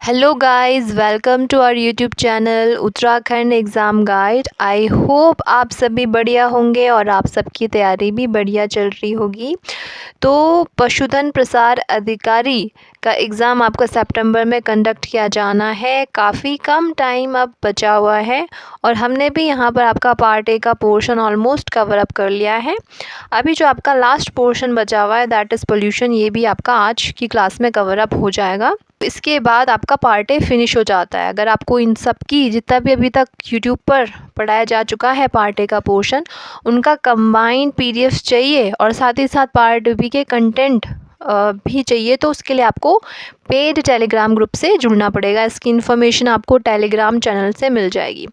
Hello guys, welcome to our YouTube channel Uttarakhand exam guide. I hope आप सभी बढ़िया होंगे और आप सबकी तैयारी भी बढ़िया चल रही होगी। तो पशुधन प्रसार अधिकारी का एग्ज़ाम आपका सितंबर में कंडक्ट किया जाना है। काफ़ी कम टाइम अब बचा हुआ है और हमने भी यहाँ पर आपका पार्ट ए का पोर्शन ऑलमोस्ट कवर अप कर लिया है। अभी जो आपका लास्ट पोर्शन बचा हुआ है दैट इज़ पोल्यूशन, ये भी आपका आज की क्लास में कवर अप हो जाएगा। इसके बाद आपका पार्ट ए फिनिश हो जाता है। अगर आपको इन सब की जितना भी अभी तक यूट्यूब पर पढ़ाया जा चुका है पार्ट ए का पोर्शन, उनका कंबाइंड पीडीएफ चाहिए और साथ ही साथ पार्ट बी के कंटेंट भी चाहिए, तो उसके लिए आपको पेड टेलीग्राम ग्रुप से जुड़ना पड़ेगा। इसकी इन्फॉर्मेशन आपको टेलीग्राम चैनल से मिल जाएगी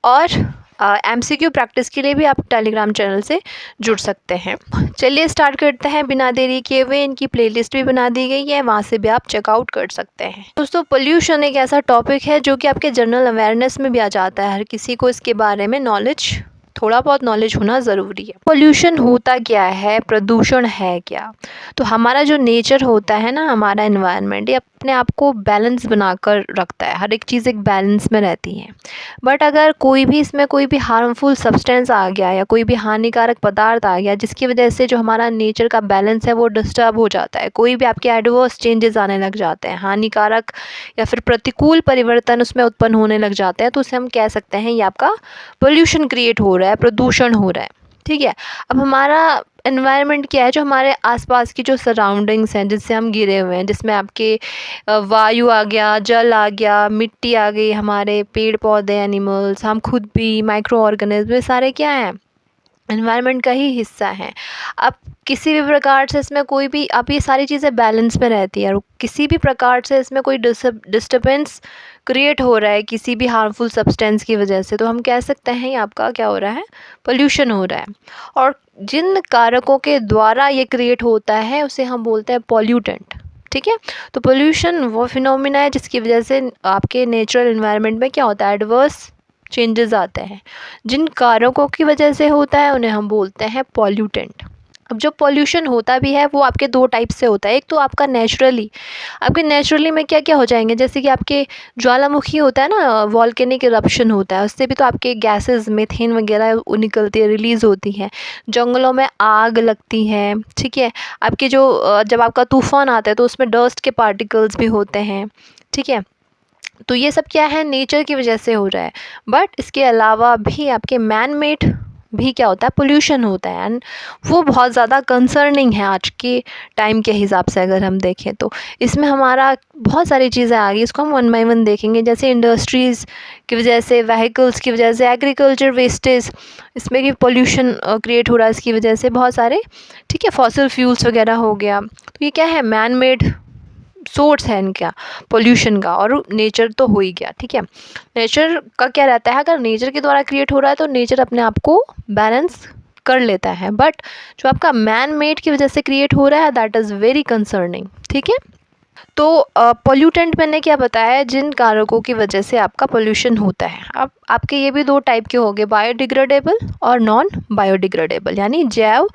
और एमसीक्यू प्रैक्टिस के लिए भी आप टेलीग्राम चैनल से जुड़ सकते हैं। चलिए स्टार्ट करते हैं बिना देरी किए हुए। इनकी प्लेलिस्ट भी बना दी गई है, वहाँ से भी आप चेकआउट कर सकते हैं। दोस्तों, पोल्यूशन एक ऐसा टॉपिक है जो कि आपके जनरल अवेयरनेस में भी आ जाता है। हर किसी को इसके बारे में थोड़ा बहुत नॉलेज होना ज़रूरी है। पोल्यूशन होता क्या है, प्रदूषण है क्या? तो हमारा जो नेचर होता है ना, हमारा एनवायरनमेंट, ये अपने आप को बैलेंस बनाकर रखता है। हर एक चीज़ एक बैलेंस में रहती है। बट अगर इसमें कोई भी हार्मफुल सब्सटेंस आ गया या कोई भी हानिकारक पदार्थ आ गया, जिसकी वजह से जो हमारा नेचर का बैलेंस है वो डिस्टर्ब हो जाता है, कोई भी आपके एडवर्स चेंजेस आने लग जाते हैं, हानिकारक या फिर प्रतिकूल परिवर्तन उसमें उत्पन्न होने लग जाते हैं, तो उसे हम कह सकते हैं ये आपका पोल्यूशन क्रिएट हो रहा है, प्रदूषण हो रहा है। ठीक है। अब हमारा एनवायरनमेंट क्या है? जो हमारे आसपास की जो सराउंडिंग्स हैं जिससे हम घिरे हुए हैं, जिसमें आपके वायु आ गया, जल आ गया, मिट्टी आ गई, हमारे पेड़ पौधे, एनिमल्स, हम खुद भी, माइक्रो ऑर्गेनिज्म, ये सारे क्या हैं? एनवायरनमेंट का ही हिस्सा है। अब किसी भी प्रकार से इसमें कोई भी, अब ये सारी चीज़ें बैलेंस में रहती है और किसी भी प्रकार से इसमें कोई डिस्टर्बेंस क्रिएट हो रहा है किसी भी हार्मफुल सब्सटेंस की वजह से, तो हम कह सकते हैं ये आपका क्या हो रहा है? पोल्यूशन हो रहा है। और जिन कारकों के द्वारा ये क्रिएट होता है उसे हम बोलते हैं पॉल्यूटेंट। ठीक है। तो पोल्यूशन वो फिनोमिना है जिसकी वजह से आपके नेचुरल एनवायरनमेंट में क्या होता है? एडवर्स चेंजेस आते हैं। जिन कारकों की वजह से होता है उन्हें हम बोलते हैं पॉल्यूटेंट। अब जो पॉल्यूशन होता भी है वो आपके दो टाइप से होता है। एक तो आपका नेचुरली में क्या क्या हो जाएंगे, जैसे कि आपके ज्वालामुखी होता है ना, वॉल्केनिक इरप्शन होता है, उससे भी तो आपके गैसेस, मीथेन वगैरह निकलती है, रिलीज़ होती हैं। जंगलों में आग लगती है। ठीक है। आपके जो जब आपका तूफ़ान आता है तो उसमें डस्ट के पार्टिकल्स भी होते हैं। ठीक है। तो ये सब क्या है? नेचर की वजह से हो रहा है। बट इसके अलावा भी आपके मैन मेड भी क्या होता है? पोल्यूशन होता है। एंड वो बहुत ज़्यादा कंसर्निंग है आज के टाइम के हिसाब से अगर हम देखें तो। इसमें हमारा बहुत सारी चीज़ें आ गई, इसको हम वन बाय वन देखेंगे। जैसे इंडस्ट्रीज़ की वजह से, व्हीकल्स की वजह से, एग्रीकल्चर वेस्टेज, इसमें भी पोल्यूशन क्रिएट हो रहा है इसकी वजह से, बहुत सारे। ठीक है। फॉसिल फ्यूल्स वगैरह हो गया, तो ये क्या है? मैन मेड सोर्स है इनका पोल्यूशन का, और नेचर तो हो ही गया। ठीक है। नेचर का क्या रहता है? अगर नेचर के द्वारा क्रिएट हो रहा है तो नेचर अपने आप को बैलेंस कर लेता है। बट जो आपका मैन मेड की वजह से क्रिएट हो रहा है दैट इज़ वेरी कंसर्निंग। ठीक है। तो पोल्यूटेंट मैंने क्या बताया? जिन कारकों की वजह से आपका पोल्यूशन होता है। अब आपके ये भी दो टाइप के हो गए, बायोडिग्रेडेबल और नॉन बायोडिग्रेडेबल, यानी जैव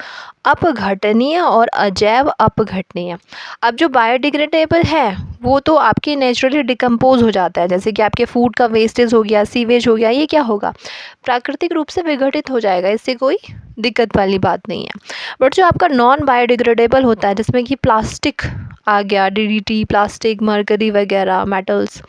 अपघटनीय और अजैव अपघटनीय। अब जो बायोडिग्रेडेबल है वो तो आपके नेचुरली डिकम्पोज हो जाता है, जैसे कि आपके फूड का वेस्टेज हो गया, सीवेज हो गया, ये क्या होगा? प्राकृतिक रूप से विघटित हो जाएगा, इससे कोई दिक्कत वाली बात नहीं है। बट जो आपका नॉन बायोडिग्रेडेबल होता है, जिसमें कि प्लास्टिक आ गया, डीडीटी, प्लास्टिक, मरकरी वगैरह, मेटल्स,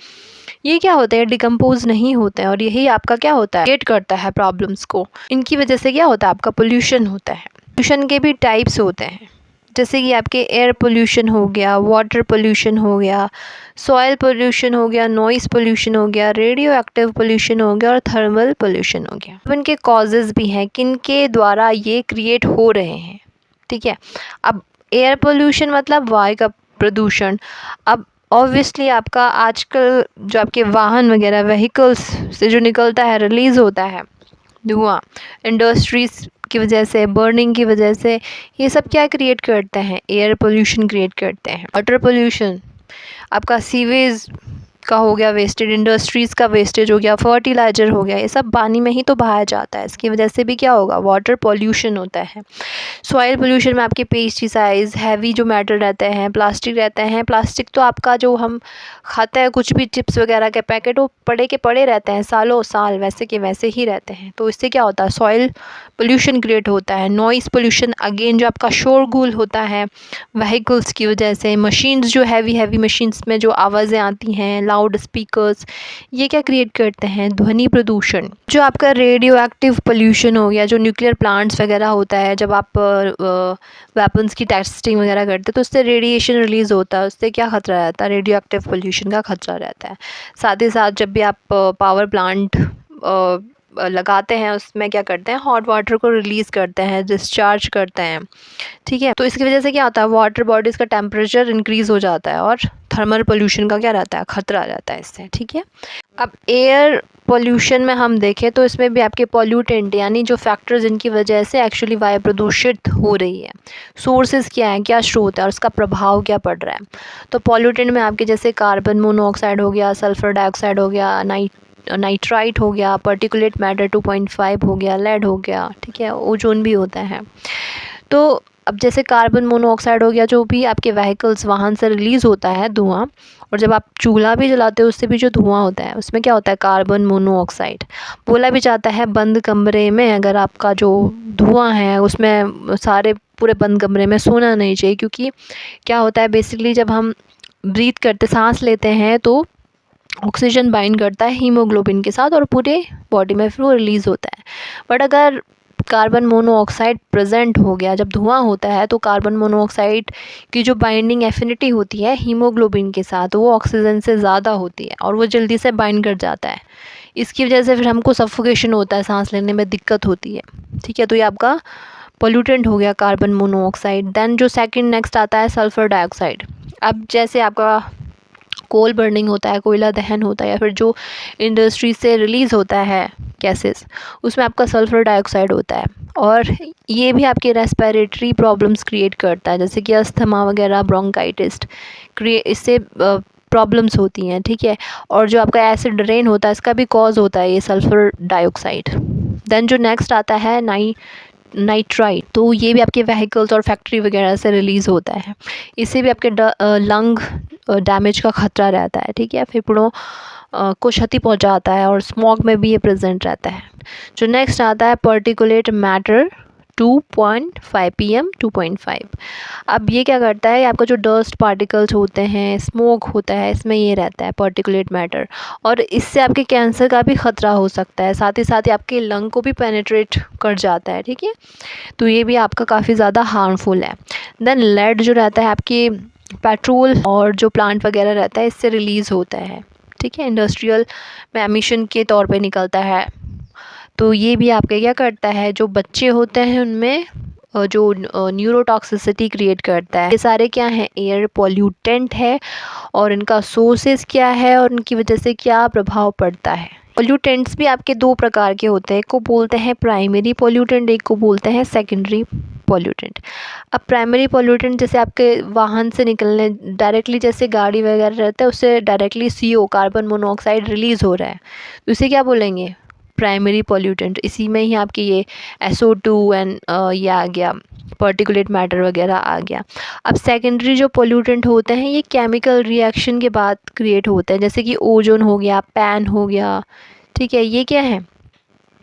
ये क्या होते हैं? डिकम्पोज नहीं होते हैं और यही आपका क्या होता है? क्रिएट करता है प्रॉब्लम्स को। इनकी वजह से क्या होता है? आपका पोल्यूशन होता है। पोल्यूशन के भी टाइप्स होते हैं, जैसे कि आपके एयर पोल्यूशन हो गया, वाटर पोल्यूशन हो गया, सॉइल पोल्यूशन हो गया, नॉइस पोल्यूशन हो गया, रेडियो एक्टिव पोल्यूशन हो गया और थर्मल पोल्यूशन हो गया। अब इनके कॉजेज़ भी हैं, किनके द्वारा ये क्रिएट हो रहे हैं। ठीक है। अब एयर पोल्यूशन मतलब वायु का प्रदूषण। अब ऑब्वियसली आपका आजकल जो आपके वाहन वगैरह, व्हीकल्स से जो निकलता है, रिलीज़ होता है धुआं, इंडस्ट्रीज़ की वजह से, बर्निंग की वजह से, ये सब क्या क्रिएट करते हैं? एयर पोल्यूशन क्रिएट करते हैं। वाटर पोल्यूशन, आपका सीवेज का हो गया वेस्टेज, इंडस्ट्रीज़ का वेस्टेज हो गया, फर्टिलाइज़र हो गया, ये सब पानी में ही तो बहाया जाता है। इसकी वजह से भी क्या होगा, वाटर पॉल्यूशन होता है। सॉइल पोल्यूशन में आपके पेस्टिसाइड्स, हैवी जो मेटल रहते हैं, प्लास्टिक रहते हैं। प्लास्टिक तो आपका जो हम खाते हैं कुछ भी चिप्स वगैरह के पैकेट, वो पड़े के पड़े रहते हैं सालों साल, वैसे के वैसे ही रहते हैं। तो इससे क्या होता है, सॉइल पोल्यूशन क्रिएट होता है। नॉइज़ पोल्यूशन अगेन, जो आपका शोरगुल होता है व्हीकल्स की वजह से, मशीन्स जो हैवी मशीन्स में जो आवाज़ें आती हैं, लाउड स्पीकर्स, ये क्या क्रिएट करते हैं, ध्वनि प्रदूषण। जो आपका रेडियो एक्टिव पोल्यूशन हो गया, जो न्यूक्लियर प्लांट्स वगैरह होता है, जब आप वेपन्स की टेस्टिंग वगैरह करते हैं तो उससे रेडिएशन रिलीज़ होता है, उससे क्या खतरा रहता है, रेडियो एक्टिव पोल्यूशन का खतरा रहता है। साथ ही साथ जब भी आप पावर प्लांट लगाते हैं, उसमें क्या करते हैं, हॉट वाटर को रिलीज़ करते हैं, डिस्चार्ज करते हैं, ठीक है। तो इसकी वजह से क्या होता है, वाटर बॉडीज़ का टेम्परेचर इंक्रीज़ हो जाता है और थर्मल पोल्यूशन का क्या रहता है, खतरा रहता है इससे, ठीक है। अब एयर पोल्यूशन में हम देखें तो इसमें भी आपके पॉल्यूटेंट, यानी जो फैक्टर्स जिनकी वजह से एक्चुअली वायु प्रदूषित हो रही है, सोर्सेज क्या है, क्या स्रोत है और उसका प्रभाव क्या पड़ रहा है। तो पॉल्यूटेंट में आपके जैसे कार्बन मोनोऑक्साइड हो गया, सल्फर डाइऑक्साइड हो गया, नाइट्राइट हो गया, पार्टिकुलेट मैटर 2.5 हो गया, लेड हो गया, ठीक है, ओजोन भी होता है। तो अब जैसे कार्बन मोनोऑक्साइड हो गया, जो भी आपके व्हीकल्स, वाहन से रिलीज़ होता है धुआं, और जब आप चूल्हा भी जलाते हो उससे भी जो धुआं होता है उसमें क्या होता है, कार्बन मोनोऑक्साइड। बोला भी जाता है बंद कमरे में अगर आपका जो धुआं है उसमें सारे पूरे बंद कमरे में सोना नहीं चाहिए, क्योंकि क्या होता है बेसिकली जब हम ब्रीथ करते, सांस लेते हैं तो ऑक्सीजन बाइंड करता है हीमोग्लोबिन के साथ और पूरे बॉडी में फिर वो रिलीज़ होता है। बट अगर कार्बन मोनोऑक्साइड प्रेजेंट हो गया, जब धुआं होता है तो कार्बन मोनोऑक्साइड की जो बाइंडिंग एफिनिटी होती है हीमोग्लोबिन के साथ, वो ऑक्सीजन से ज़्यादा होती है और वो जल्दी से बाइंड कर जाता है। इसकी वजह से फिर हमको सफोकेशन होता है, सांस लेने में दिक्कत होती है, ठीक है। तो ये आपका पोल्यूटेंट हो गया कार्बन मोनोऑक्साइड। देन जो सेकंड नेक्स्ट आता है सल्फर डाइऑक्साइड। अब जैसे आपका कोल बर्निंग होता है, कोयला दहन होता है, या फिर जो इंडस्ट्री से रिलीज़ होता है गैसेस, उसमें आपका सल्फर डाइऑक्साइड होता है और ये भी आपके रेस्पिरेटरी प्रॉब्लम्स क्रिएट करता है, जैसे कि अस्थमा वगैरह, ब्रोंकाइटिस इससे प्रॉब्लम्स होती हैं, ठीक है। और जो आपका एसिड रेन होता है इसका भी कॉज होता है ये सल्फर डाइऑक्साइड। देन जो नेक्स्ट आता है नाइट्राइट, तो ये भी आपके व्हीकल्स और फैक्ट्री वगैरह से रिलीज़ होता है। इससे भी आपके लंग डैमेज का खतरा रहता है, ठीक है, फेफड़ों को क्षति पहुंचाता है और स्मॉग में भी ये प्रेजेंट रहता है। जो नेक्स्ट आता है पार्टिकुलेट मैटर 2.5 pm 2.5। अब ये क्या करता है, आपका जो डस्ट पार्टिकल्स होते हैं, स्मोक होता है, इसमें ये रहता है पार्टिकुलेट मैटर, और इससे आपके कैंसर का भी खतरा हो सकता है, साथ ही आपके लंग को भी पेनिट्रेट कर जाता है, ठीक है। तो ये भी आपका काफ़ी ज़्यादा हार्मफुल है। देन लेड जो रहता है आपके पेट्रोल और जो प्लांट वगैरह रहता है इससे रिलीज़ होता है, ठीक है, इंडस्ट्रियल में एमिशन के तौर पे निकलता है। तो ये भी आपके क्या करता है, जो बच्चे होते हैं उनमें जो न्यूरोटॉक्सिसिटी क्रिएट करता है। ये सारे क्या हैं, एयर पॉल्यूटेंट है, और इनका सोर्सेस क्या है और इनकी वजह से क्या प्रभाव पड़ता है। पॉल्यूटेंट्स भी आपके दो प्रकार के होते हैं, एक को बोलते हैं प्राइमरी पॉल्यूटेंट, एक को बोलते हैं सेकेंडरी पॉल्यूटेंट। अब प्राइमरी पॉल्यूटेंट जैसे आपके वाहन से निकलने डायरेक्टली, जैसे गाड़ी वगैरह रहता है उससे directly CO carbon monoxide release हो रहा है, तो इसे क्या बोलेंगे, प्राइमरी पॉल्यूटेंट। इसी में ही आपके ये SO2 एंड ये आ गया, पार्टिकुलेट मैटर वगैरह आ गया। अब सेकेंडरी जो पॉल्यूटेंट होते हैं ये केमिकल रिएक्शन के बाद क्रिएट होते हैं, जैसे कि ओजोन हो गया, पैन हो गया, ठीक है, ये क्या है,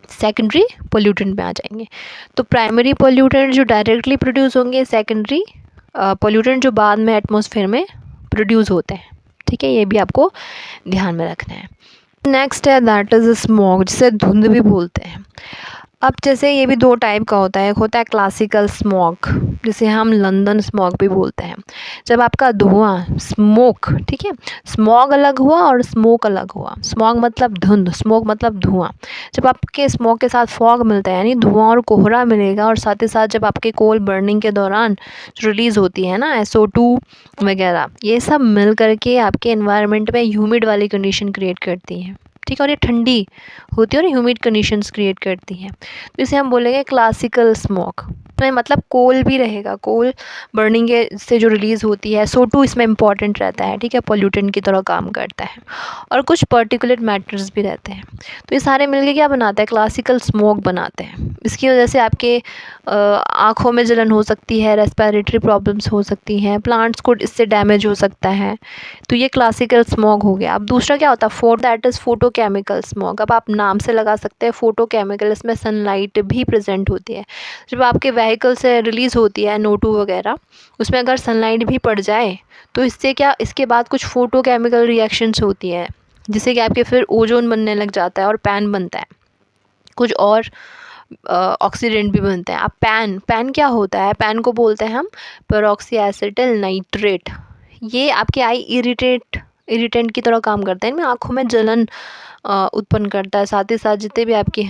सेकेंडरी पॉल्यूटेंट में आ जाएंगे। तो प्राइमरी पॉल्यूटेंट जो डायरेक्टली प्रोड्यूस होंगे, सेकेंडरी पॉल्यूटेंट जो बाद में एटमॉस्फेयर में प्रोड्यूस होते हैं, ठीक है, ये भी आपको ध्यान में रखना है। नेक्स्ट है दैट इज़ स्मॉग, जिसे धुंध भी बोलते हैं। अब जैसे ये भी दो टाइप का होता है, एक होता है क्लासिकल स्मॉग जिसे हम लंदन स्मॉग भी बोलते हैं। जब आपका धुआं, स्मोक, ठीक है, स्मॉग अलग हुआ और स्मोक अलग हुआ। स्मॉग मतलब धुंध, स्मोक मतलब धुआं। जब आपके स्मॉग के साथ फॉग मिलता है, यानी धुआं और कोहरा मिलेगा, और साथ ही साथ जब आपके कोल बर्निंग के दौरान रिलीज़ होती है ना SO2 वगैरह, ये सब मिल करके आपके एनवायरनमेंट में ह्यूमिड वाली कंडीशन क्रिएट करती हैं, ठीक है, और ये ठंडी होती है और ह्यूमिड कंडीशंस क्रिएट करती हैं। तो इसे हम बोलेंगे क्लासिकल स्मॉग। में मतलब कोल भी रहेगा, कोल बर्निंग के से जो रिलीज़ होती है, SO2 इसमें इम्पॉर्टेंट रहता है, ठीक है, पोल्यूटेंट की तरह काम करता है। और कुछ पार्टिकुलेट मैटर्स भी रहते हैं। तो ये सारे मिलके क्या बनाता है, क्लासिकल स्मोक बनाते हैं। इसकी वजह से आपके आँखों में जलन हो सकती है, रेस्पिरेटरी प्रॉब्लम्स हो सकती हैं, प्लांट्स को इससे डैमेज हो सकता है। तो ये क्लासिकल स्मोक हो गया। अब दूसरा क्या होता है, दैट इज़ फोटोकेमिकल स्मोक। अब आप नाम से लगा सकते हैं फोटोकेमिकल, इसमें सनलाइट भी प्रेजेंट होती है। जब आपके व्हीकल से रिलीज़ होती है NO2 वगैरह, उसमें अगर सनलाइट भी पड़ जाए तो इससे क्या, इसके बाद कुछ फोटोकेमिकल रिएक्शंस होती है, जिससे कि आपके फिर ओजोन बनने लग जाता है और पैन बनता है। कुछ और ऑक्सीडेंट भी बनते हैं। अब पैन क्या होता है, पैन को बोलते हैं हम पेरोक्सी एसिटिल नाइट्रेट। ये आपके आई इरिटेंट की तरह काम करता है। इनमें आँखों में जलन उत्पन्न करता है, साथ ही साथ जितने भी आपके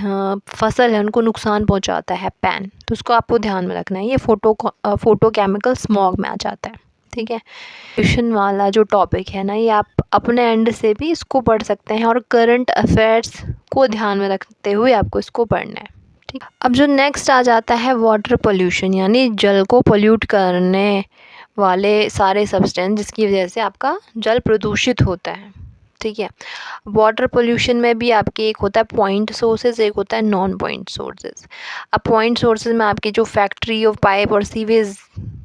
फसल हैं उनको नुकसान पहुंचाता है पैन। तो उसको आपको ध्यान में रखना है। ये फोटोकेमिकल स्मॉग में आ जाता है, ठीक है। पोल्यूशन वाला जो टॉपिक है ना, ये आप अपने एंड से भी इसको पढ़ सकते हैं और करंट अफेयर्स को ध्यान में रखते हुए आपको इसको पढ़ना है, ठीक। अब जो नेक्स्ट आ जाता है वाटर पोल्यूशन, यानी जल को पोल्यूट करने वाले सारे सब्सटेंस जिसकी वजह से आपका जल प्रदूषित होता है, ठीक है। वाटर पोल्यूशन में भी आपके एक होता है पॉइंट सोर्सेज, एक होता है नॉन पॉइंट सोर्सेज। अब पॉइंट सोर्सेज में आपकी जो फैक्ट्री ऑफ पाइप और सीवेज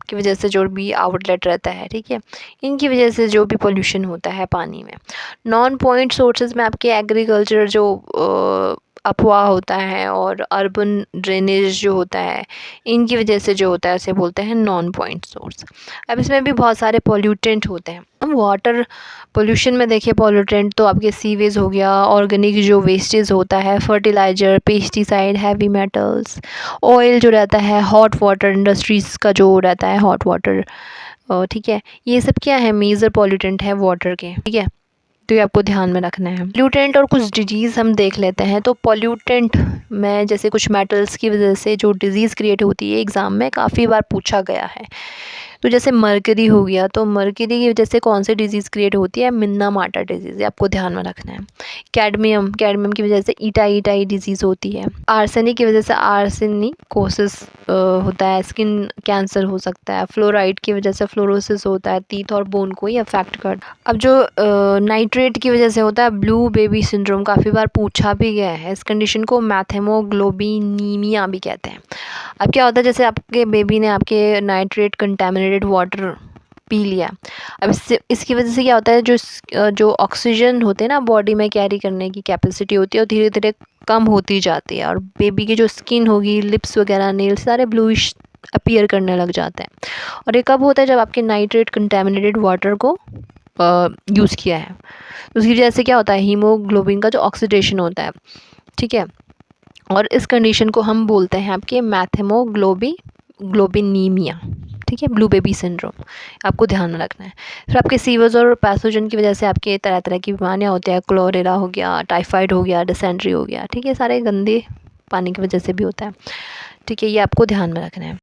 की वजह से जो भी आउटलेट रहता है, ठीक है, इनकी वजह से जो भी पोल्यूशन होता है पानी में। नॉन पॉइंट सोर्सेज में आपके एग्रीकल्चर जो अफवाह होता है और अर्बन ड्रेनेज जो होता है, इनकी वजह से जो होता है उसे बोलते हैं नॉन पॉइंट सोर्स। अब इसमें भी बहुत सारे पोल्यूटेंट होते हैं। हम वाटर पोल्यूशन में देखिए पोल्यूटेंट तो आपके सीवेज हो गया, ऑर्गेनिक जो वेस्टेज होता है, fertiliser, pesticide, heavy metals, oil जो रहता है, हॉट वाटर इंडस्ट्रीज़ का जो रहता है हॉट वाटर, ठीक है, ये सब क्या है, मेजर पोल्यूटेंट है वाटर के, ठीक है। तो ये आपको ध्यान में रखना है। पोल्यूटेंट और कुछ डिजीज़ हम देख लेते हैं। तो पोल्यूटेंट में जैसे कुछ मेटल्स की वजह से जो डिज़ीज़ क्रिएट होती है, एग्ज़ाम में काफ़ी बार पूछा गया है। तो जैसे मरकरी हो गया, तो मरकरी की वजह से कौन सी डिज़ीज़ क्रिएट होती है, मिन्ना मार्टा डिजीज़, आपको ध्यान में रखना है। कैडमियम की वजह से ईटाई डिजीज़ होती है। आर्सेनिक की वजह से आर्सेनिकोसिस होता है, स्किन कैंसर हो सकता है। फ्लोराइड की वजह से फ्लोरोसिस होता है, टीथ और बोन को ही अफेक्ट करता है। अब जो नाइट्रेट की वजह से होता है ब्लू बेबी सिंड्रोम, काफ़ी बार पूछा भी गया है। इस कंडीशन को मैथेमोग्लोबिनीमिया भी कहते हैं। अब क्या होता है, जैसे आपके बेबी ने आपके नाइट्रेट कंटेमिनेटेड वाटर पी लिया, अब इसकी वजह से क्या होता है, जो ऑक्सीजन होते हैं ना बॉडी में कैरी करने की कैपेसिटी होती है, और धीरे धीरे कम होती जाती है, और बेबी की जो स्किन होगी, लिप्स वगैरह, नेल्स सारे ब्लूइश अपीयर करने लग जाते हैं। और ये कब होता है, जब आपके नाइट्रेट कंटेमिनेटेड वाटर को यूज़ किया है। तो उसकी वजह से क्या होता है, हीमोग्लोबिन का जो ऑक्सीडेशन होता है, ठीक है, और इस कंडीशन को हम बोलते हैं आपके मैथेमोग्लोबिनीमिया, ठीक है, ब्लू बेबी सिंड्रोम। आपको ध्यान में रखना है। फिर आपके सीवर्स और पैथोजन की वजह से आपके तरह तरह की बीमारियाँ होती हैं, क्लोरेरा हो गया, टाइफाइड हो गया, डिसेंट्री हो गया, ठीक है, सारे गंदे पानी की वजह से भी होता है, ठीक है, ये आपको ध्यान में रखना है।